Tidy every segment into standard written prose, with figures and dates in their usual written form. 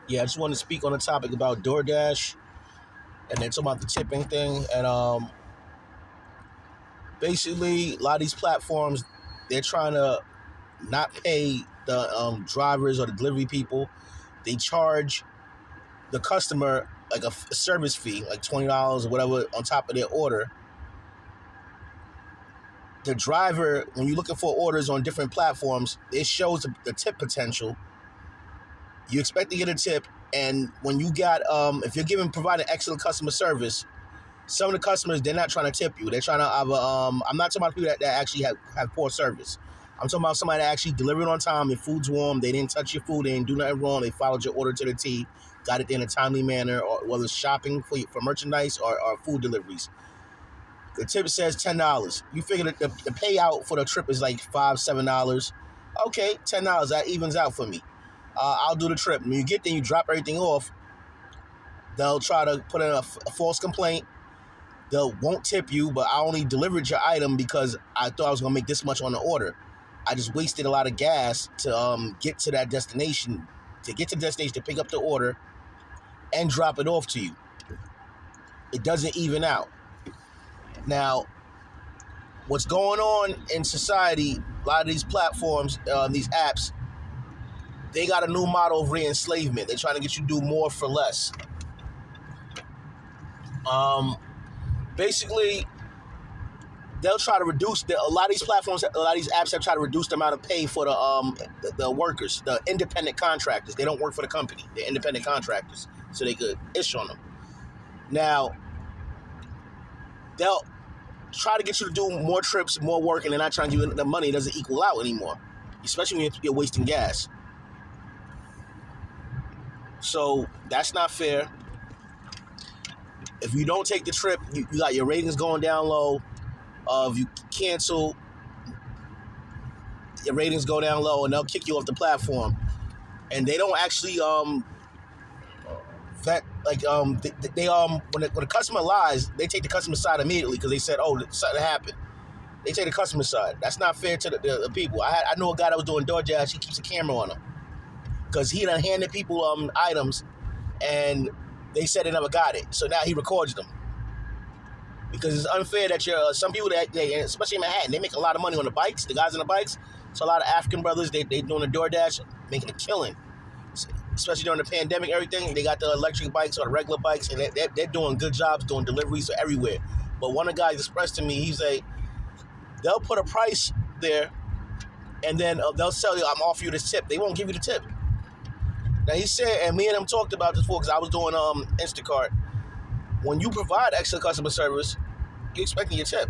Yeah, I just want to speak on the topic about DoorDash and then talk about the tipping thing. And basically, a lot of these platforms, they're trying to not pay the drivers or the delivery people. They charge the customer like a service fee, like $20 or whatever, on top of their order. The driver, when you're looking for orders on different platforms, it shows the tip potential. You expect to get a tip, and when you got, if you're providing excellent customer service, some of the customers, they're not trying to tip you. They're trying to have I'm not talking about people that actually have poor service. I'm talking about somebody that actually delivered on time. Your food's warm. They didn't touch your food. They didn't do nothing wrong. They followed your order to the T, got it there in a timely manner, or whether it's shopping for merchandise or food deliveries. The tip says $10. You figure that the payout for the trip is like $5, $7. Okay, $10. That evens out for me. I'll do the trip. When you get there, you drop everything off. They'll try to put in a false complaint. They won't tip you, but I only delivered your item because I thought I was going to make this much on the order. I just wasted a lot of gas to get to that destination, to pick up the order and drop it off to you. It doesn't even out. Now, what's going on in society, a lot of these platforms, these apps, they got a new model of re-enslavement. They're trying to get you to do more for less. Basically, they'll try to reduce a lot of these platforms. A lot of these apps have tried to reduce the amount of pay for the workers, the independent contractors. They don't work for the company. They're independent contractors, so they could issue on them. Now, they'll try to get you to do more trips, more work, and they're not trying to give you the money. It doesn't equal out anymore, especially when you're wasting gas. So that's not fair. If you don't take the trip, you got your ratings going down low. If you cancel, your ratings go down low, and they'll kick you off the platform. And they don't actually vet, like they when a customer lies, they take the customer side immediately because they said, oh, something happened. They take the customer side. That's not fair to the people. I know a guy that was doing DoorDash. He keeps a camera on him because he done handed people items, and they said they never got it. So now he records them. Because it's unfair that some people that especially in Manhattan, they make a lot of money on the bikes. The guys on the bikes, so a lot of African brothers, they doing the DoorDash, making a killing. Especially during the pandemic, everything, they got the electric bikes or the regular bikes, and they're doing good jobs doing deliveries everywhere. But one of the guys expressed to me, he's like, they'll put a price there, and then they'll sell you, I'm offering you this tip. They won't give you the tip. Now he said, and me and him talked about this before because I was doing Instacart. When you provide excellent customer service, you're expecting your tip.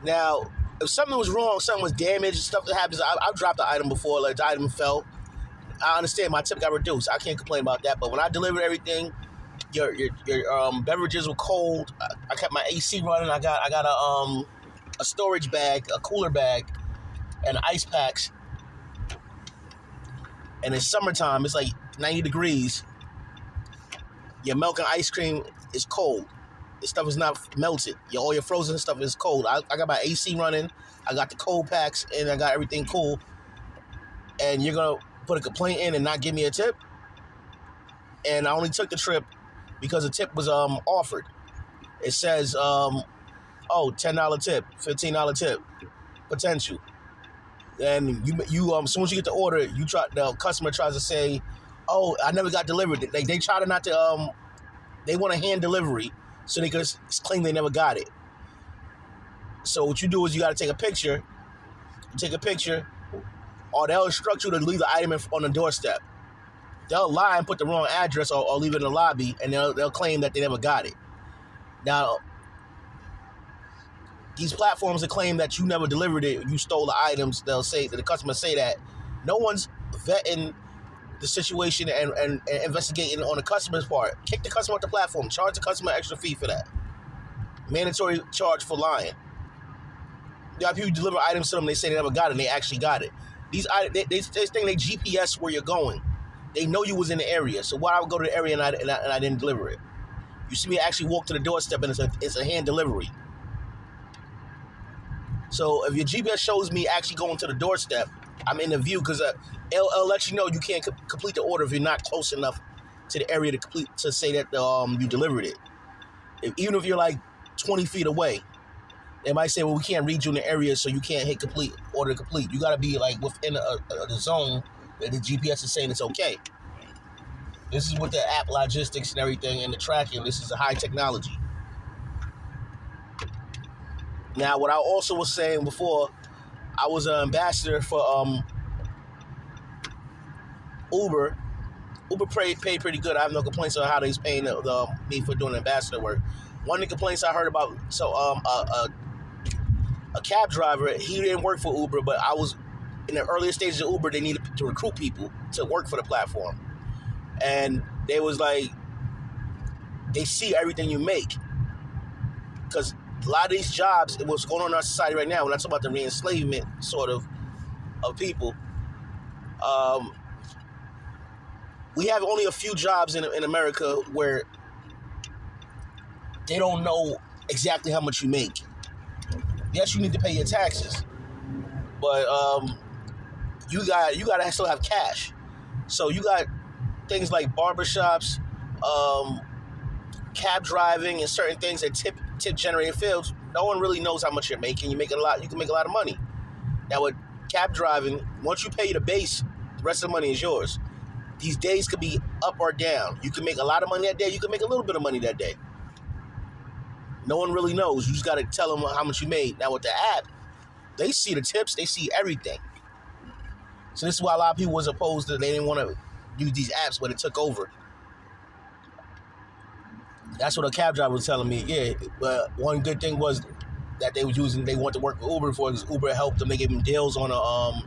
Now, if something was wrong, something was damaged, stuff that happens, I've dropped the item before, like the item fell. I understand my tip got reduced. I can't complain about that. But when I delivered everything, your beverages were cold. I kept my AC running. I got a storage bag, a cooler bag, and ice packs. And it's summertime. It's like 90 degrees. Your milk and ice cream is cold. The stuff is not melted. All your frozen stuff is cold. I got my AC running. I got the cold packs, and I got everything cool. And you're going to put a complaint in and not give me a tip? And I only took the trip because a tip was offered. It says, $10 tip, $15 tip, potential. And you as soon as you get the order, the customer tries to say, oh, I never got delivered. They try to not to, they want a hand delivery so they can claim they never got it. So what you do is you got to take a picture. You take a picture, or they'll instruct you to leave the item on the doorstep. They'll lie and put the wrong address or leave it in the lobby, and they'll claim that they never got it. Now, these platforms that claim that you never delivered it, you stole the items, they'll say that the customers say that. No one's vetting the situation and investigating on the customer's part. Kick the customer off the platform. Charge the customer an extra fee for that. Mandatory charge for lying. You got people deliver items to them, they say they never got it, and they actually got it. They think they GPS where you're going. They know you was in the area. So why I would go to the area and I didn't deliver it? You see me actually walk to the doorstep, and it's a hand delivery. So if your GPS shows me actually going to the doorstep, I'm in the view because it'll let you know you can't complete the order if you're not close enough to the area to say that you delivered it. Even if you're like 20 feet away, they might say, well, we can't read you in the area, so you can't hit order complete. You got to be like within the zone that the GPS is saying it's okay. This is with the app logistics and everything and the tracking. This is a high technology. Now, what I also was saying before, I was an ambassador for Uber. Uber paid pretty good. I have no complaints on how they's paying me for doing ambassador work. One of the complaints I heard about, a cab driver, he didn't work for Uber, but I was in the earlier stages of Uber. They needed to recruit people to work for the platform, and they was like, they see everything you make, because a lot of these jobs, what's going on in our society right now, when I talk about the re-enslavement sort of people, we have only a few jobs in America where they don't know exactly how much you make. Yes, you need to pay your taxes, but you gotta still have cash. So you got things like barbershops, cab driving, and certain things that tip generating fields. No one really knows how much you're making. You can make a lot of money. Now with cab driving, once you pay the base, the rest of the money is yours. These days could be up or down. You can make a lot of money that day. You can make a little bit of money that day. No one really knows. You just got to tell them how much you made. Now with the app, they see the tips. They see everything. So this is why a lot of people was opposed to. They didn't want to use these apps, but it took over. That's what a cab driver was telling me. Yeah, but one good thing was that they was using. They wanted to work with Uber because Uber helped them. They gave them deals on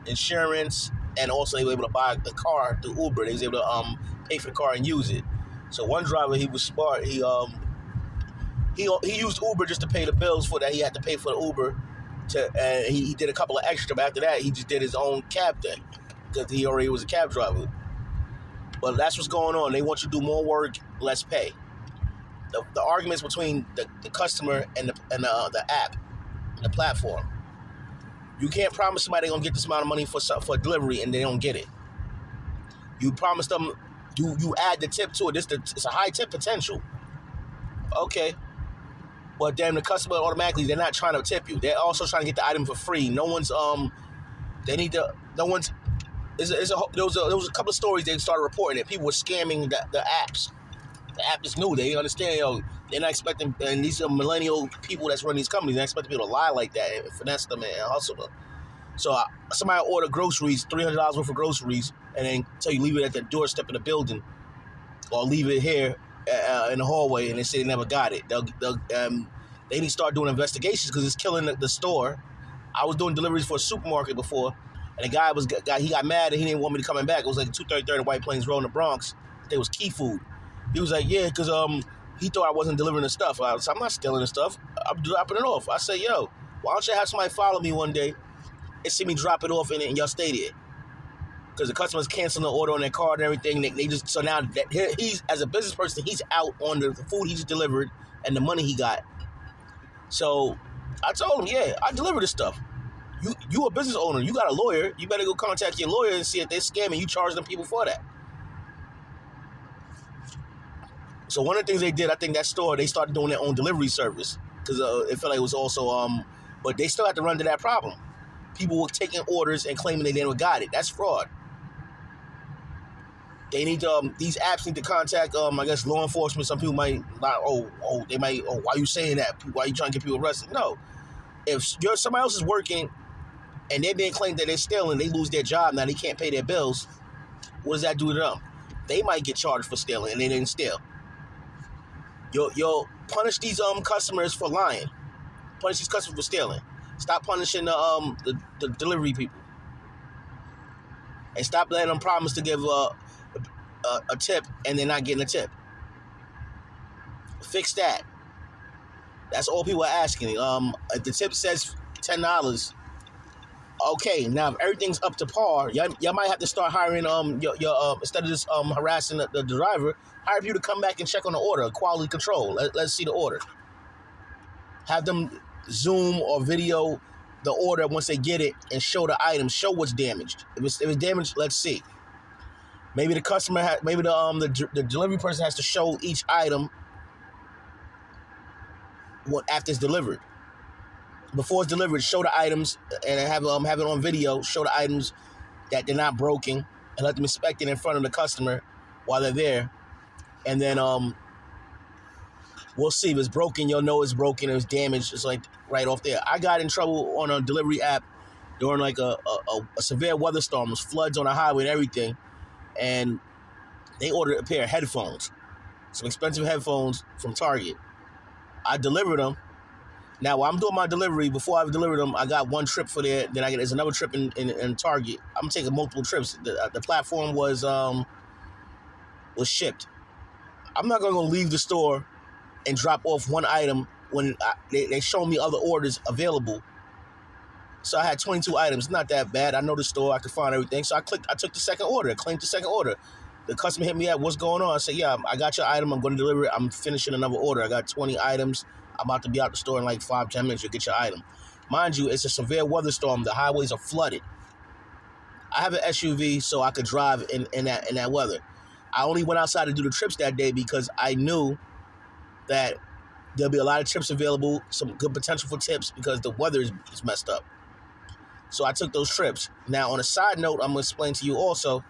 insurance, and also they were able to buy the car through Uber. They was able to pay for the car and use it. So one driver, he was smart. He used Uber just to pay the bills for that. He had to pay for the Uber, and he did a couple of extra. But after that, he just did his own cab thing because he already was a cab driver. But that's what's going on. They want you to do more work, less pay. The arguments between the customer and the app, the platform. You can't promise somebody they're gonna get this amount of money for delivery and they don't get it. You promise them, you add the tip to it. It's a high tip potential. Okay. But then the customer automatically, they're not trying to tip you. They're also trying to get the item for free. There was a couple of stories they started reporting that people were scamming the apps. The app is new. They understand, they're not expecting, and these are millennial people that's running these companies, they're not expecting people to lie like that and finesse them and hustle them. So somebody order groceries, $300 worth of groceries, and then tell you leave it at the doorstep of the building or leave it here in the hallway, and they say they never got it. They need to start doing investigations because it's killing the store. I was doing deliveries for a supermarket before, and the guy he got mad and he didn't want me to come back. It was like 233 White Plains Road in the Bronx. It was Key Food. He was like, yeah, because he thought I wasn't delivering the stuff. I said, I'm not stealing the stuff. I'm dropping it off. I said, yo, why don't you have somebody follow me one day and see me drop it off and y'all stay there? Because the customers canceling the order on their card and everything. They just, so now that he's, as a business person, he's out on the food he just delivered and the money he got. So I told him, yeah, I deliver this stuff. You a business owner. You got a lawyer. You better go contact your lawyer and see if they're scamming. You charge them people for that. So one of the things they did, I think that store, they started doing their own delivery service because it felt like it was also, but they still had to run into that problem. People were taking orders and claiming they never got it. That's fraud. They need to, these apps need to contact, I guess, law enforcement. Some people might not, why are you saying that? Why are you trying to get people arrested? No. If somebody else is working and they're being claimed that they're stealing, they lose their job, now they can't pay their bills, what does that do to them? They might get charged for stealing and they didn't steal. You'll punish these customers for lying. Punish these customers for stealing. Stop punishing the delivery people. And stop letting them promise to give a tip and they're not getting a tip. Fix that. That's all people are asking. If the tip says $10, okay, now if everything's up to par, y'all might have to start hiring your instead of just harassing the driver, hire people to come back and check on the order, quality control. Let's see the order. Have them Zoom or video the order once they get it and show the item, show what's damaged. If it's damaged, let's see. Maybe the customer maybe the delivery person has to show each item after it's delivered. Before it's delivered, show the items and have it on video. Show the items that they're not broken and let them inspect it in front of the customer while they're there. And then we'll see if it's broken. You'll know it's broken. If it's damaged, it's like right off there. I got in trouble on a delivery app during like a severe weather storm. It was floods on the highway and everything. And they ordered a pair of headphones, some expensive headphones from Target. I delivered them. Now, while I'm doing my delivery, before I delivered them, I got one trip for there. Then there's another trip in Target. I'm taking multiple trips. The platform was shipped. I'm not going to leave the store and drop off one item when they show me other orders available. So I had 22 items. Not that bad. I know the store. I could find everything. So I took the second order. Claimed the second order. The customer hit me up. What's going on? I said, yeah, I got your item. I'm going to deliver it. I'm finishing another order. I got 20 items. I'm about to be out the store in like 5-10 minutes. You'll get your item. Mind you, it's a severe weather storm. The highways are flooded. I have an SUV, so I could drive in that weather. I only went outside to do the trips that day because I knew that there'll be a lot of trips available, some good potential for tips because the weather is messed up. So I took those trips. Now, on a side note, I'm going to explain to you also,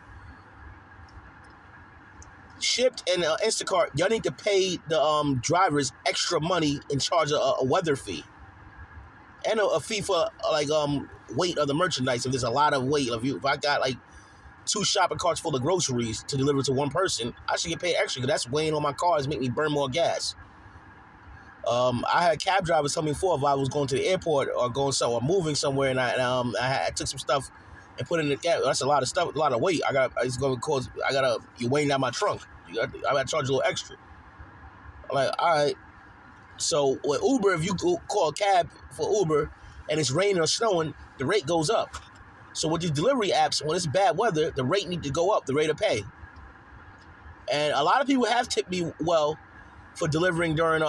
Shipped and Instacart, y'all need to pay the drivers extra money and charge a weather fee. And a fee for like weight of the merchandise. If there's a lot of weight, if I got like 2 shopping carts full of groceries to deliver to one person, I should get paid extra because that's weighing on my cars, make me burn more gas. I had cab drivers tell me before if I was going to the airport or going somewhere, moving somewhere, and I took some stuff and put it in the cab. That's a lot of stuff, a lot of weight. You're weighing down my trunk. I got to charge a little extra. I'm like, all right. So with Uber, if you call a cab for Uber and it's raining or snowing, the rate goes up. So with these delivery apps, when it's bad weather, the rate needs to go up, the rate of pay. And a lot of people have tipped me well for delivering during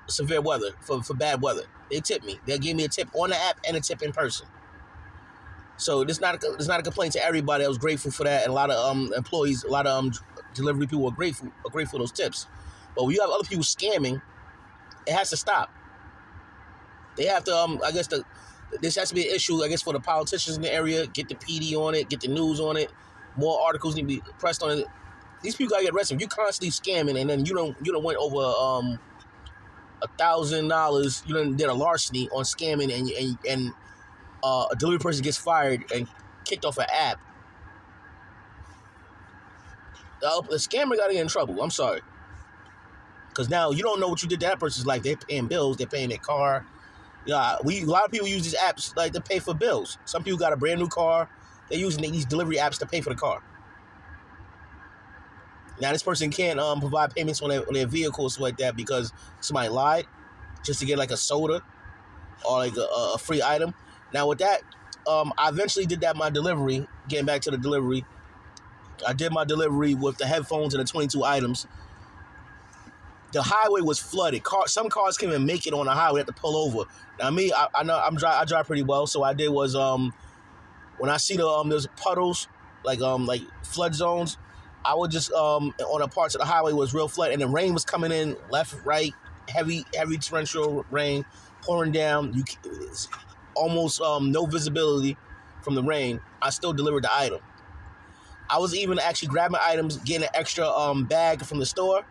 severe weather, for bad weather. They tip me. They'll give me a tip on the app and a tip in person. So it's not a complaint to everybody. I was grateful for that, and a lot of employees, a lot of delivery people are grateful for those tips. But when you have other people scamming, it has to stop. They have to, this has to be an issue, I guess, for the politicians in the area. Get the PD on it, get the news on it. More articles need to be pressed on it. These people gotta get arrested. If you're constantly scamming and then you don't went over $1,000, you done did a larceny on scamming and a delivery person gets fired and kicked off an app. The scammer gotta get in trouble. I'm sorry. Because now you don't know what you did to that person's life. They're paying bills, they're paying their car. Yeah, a lot of people use these apps like to pay for bills. Some people got a brand new car. They're using these delivery apps to pay for the car. Now this person can't provide payments on their vehicles like that because somebody lied just to get like a soda or like a free item. Now with that, I eventually did that my delivery. Getting back to the delivery, I did my delivery with the headphones and the 22 items. The highway was flooded. Some cars can't even make it on the highway. They have to pull over. Now me, I know I drive pretty well. So what I did was when I see there's puddles like flood zones, I would just on the parts of the highway was real flood, and the rain was coming in left, right, heavy torrential rain pouring down. Almost no visibility from the rain. I still delivered the item. I was even actually grabbing items, getting an extra bag from the store.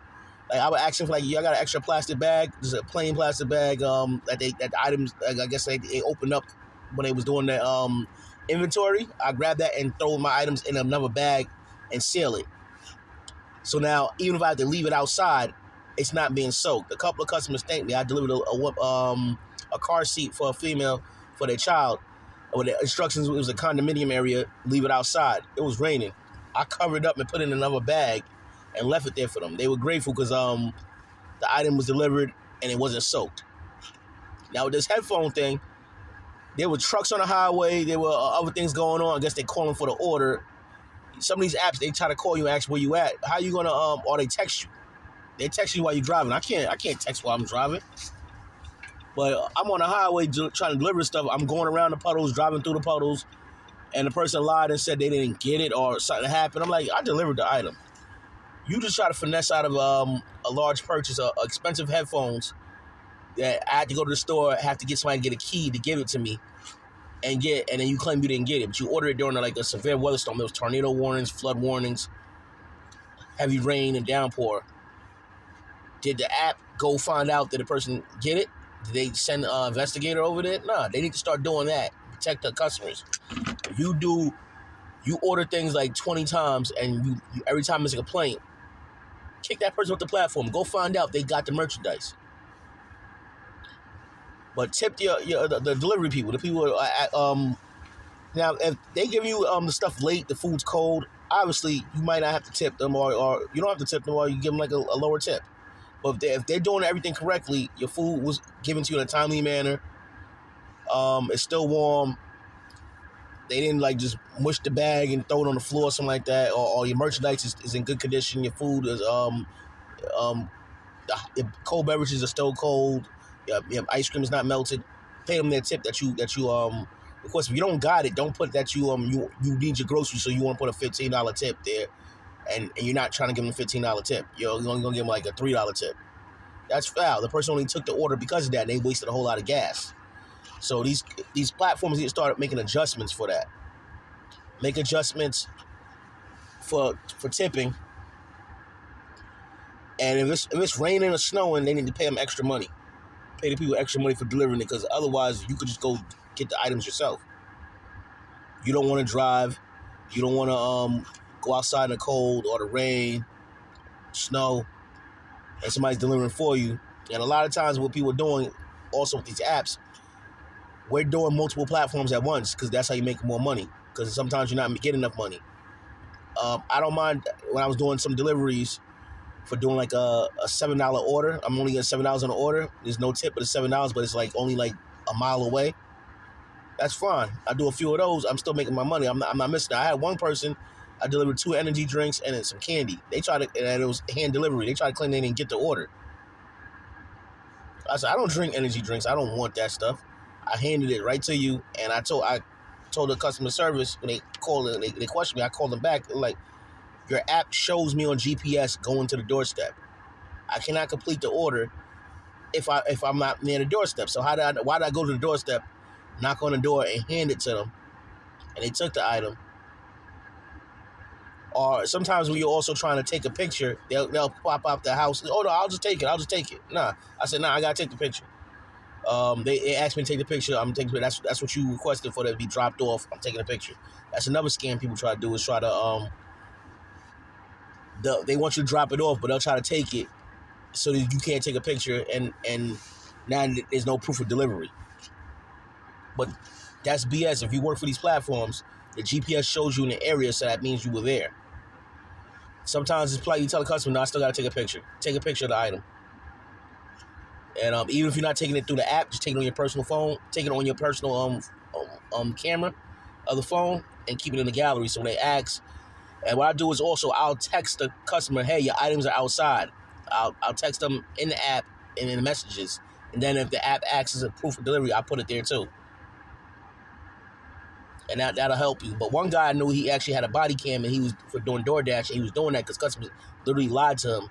Like I would ask them for I got an extra plastic bag, just a plain plastic bag that the items I guess they opened up when they was doing the inventory. I grabbed that and throw my items in another bag and seal it. So now even if I have to leave it outside, it's not being soaked. A couple of customers thanked me. I delivered a car seat for a female for their child. With the instructions, it was a condominium area. Leave it outside. It was raining. I covered it up and put it in another bag and left it there for them. They were grateful because the item was delivered and it wasn't soaked. Now with this headphone thing, there were trucks on the highway. There were other things going on. I guess they're calling for the order. Some of these apps, they try to call you and ask where you at. How you gonna or they text you. They text you while you're driving. I can't text while I'm driving. But I'm on the highway trying to deliver stuff. I'm going around the puddles, driving through the puddles, and the person lied and said they didn't get it or something happened. I'm like, I delivered the item. You just try to finesse out of a large purchase, expensive headphones that I had to go to the store, have to get somebody to get a key to give it to me, and then you claim you didn't get it, but you ordered it during like a severe weather storm. There was tornado warnings, flood warnings, heavy rain and downpour. Did the app go find out that the person get it? Did they send an investigator over there? Nah, they need to start doing that. Protect the customers. You order things like 20 times, and you every time there's a complaint, kick that person off the platform. Go find out they got the merchandise. But tip the delivery people, the people now if they give you the stuff late, the food's cold. Obviously, you might not have to tip them, or you don't have to tip them, or you give them like a lower tip. But if they're doing everything correctly, your food was given to you in a timely manner. It's still warm. They didn't like just mush the bag and throw it on the floor or something like that. Or your merchandise is in good condition. Your food is the cold beverages are still cold. Your ice cream is not melted. Pay them their tip that you of course if you don't got it, don't put that you need your groceries, so you want to put a $15 tip there, and you're not trying to give them a $15 tip. You're only gonna give them like a $3 tip. That's foul. The person only took the order because of that, and they wasted a whole lot of gas. So these platforms need to start making adjustments for that. Make adjustments for tipping. And if it's raining or snowing, they need to pay them extra money. Pay the people extra money for delivering it, because otherwise you could just go get the items yourself. You don't want to drive. You don't want to go outside in the cold or the rain, snow, and somebody's delivering for you. And a lot of times what people are doing also with these apps, we're doing multiple platforms at once because that's how you make more money, because sometimes you're not getting enough money. I don't mind when I was doing some deliveries for doing like a $7 order. I'm only getting $7 on the order. There's no tip, but it's $7, but it's like only like a mile away. That's fine. I do a few of those. I'm still making my money. I'm not missing it. I had one person, I delivered 2 energy drinks and then some candy. They tried to, and it was hand delivery. They tried to claim they didn't get the order. I said, I don't drink energy drinks. I don't want that stuff. I handed it right to you, and I told the customer service when they called and they questioned me. I called them back like, your app shows me on GPS going to the doorstep. I cannot complete the order if I'm not near the doorstep. So why did I go to the doorstep, knock on the door, and hand it to them, and they took the item? Or sometimes when you're also trying to take a picture, they'll pop out the house. Oh no, I'll just take it. Nah, I said I gotta take the picture. They asked me to take the picture. I'm taking it. That's what you requested for, that to be dropped off. I'm taking a picture. That's another scam people try to do, is try to they want you to drop it off, but they'll try to take it so that you can't take a picture, and now there's no proof of delivery. But that's BS. If you work for these platforms, the GPS shows you in the area, so that means you were there. Sometimes it's polite, you tell the customer, no, I still got to take a picture. Take a picture of the item. And even if you're not taking it through the app, just take it on your personal phone. Take it on your personal camera of the phone and keep it in the gallery. So when they ask, and what I do is also I'll text the customer, hey, your items are outside. I'll text them in the app and in the messages. And then if the app acts as a proof of delivery, I put it there too. And that'll help you. But one guy I knew, he actually had a body cam, and he was for doing DoorDash, and he was doing that because customers literally lied to him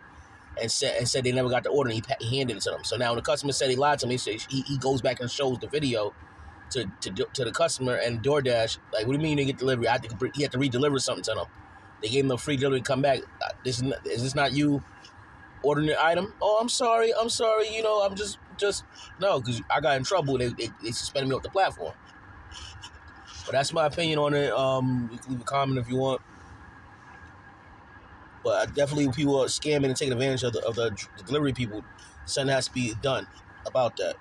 and said they never got the order, and he handed it to them. So now when the customer said he lied to him, he goes back and shows the video to the customer and DoorDash, like, what do you mean you didn't get delivery? He had to re-deliver something to them. They gave him a free delivery, come back. Is this not you ordering the item? Oh, I'm sorry. I'm just no, because I got in trouble. They suspended me off the platform. But that's my opinion on it. You can leave a comment if you want. But definitely, people are scamming and taking advantage of the delivery people. Something has to be done about that.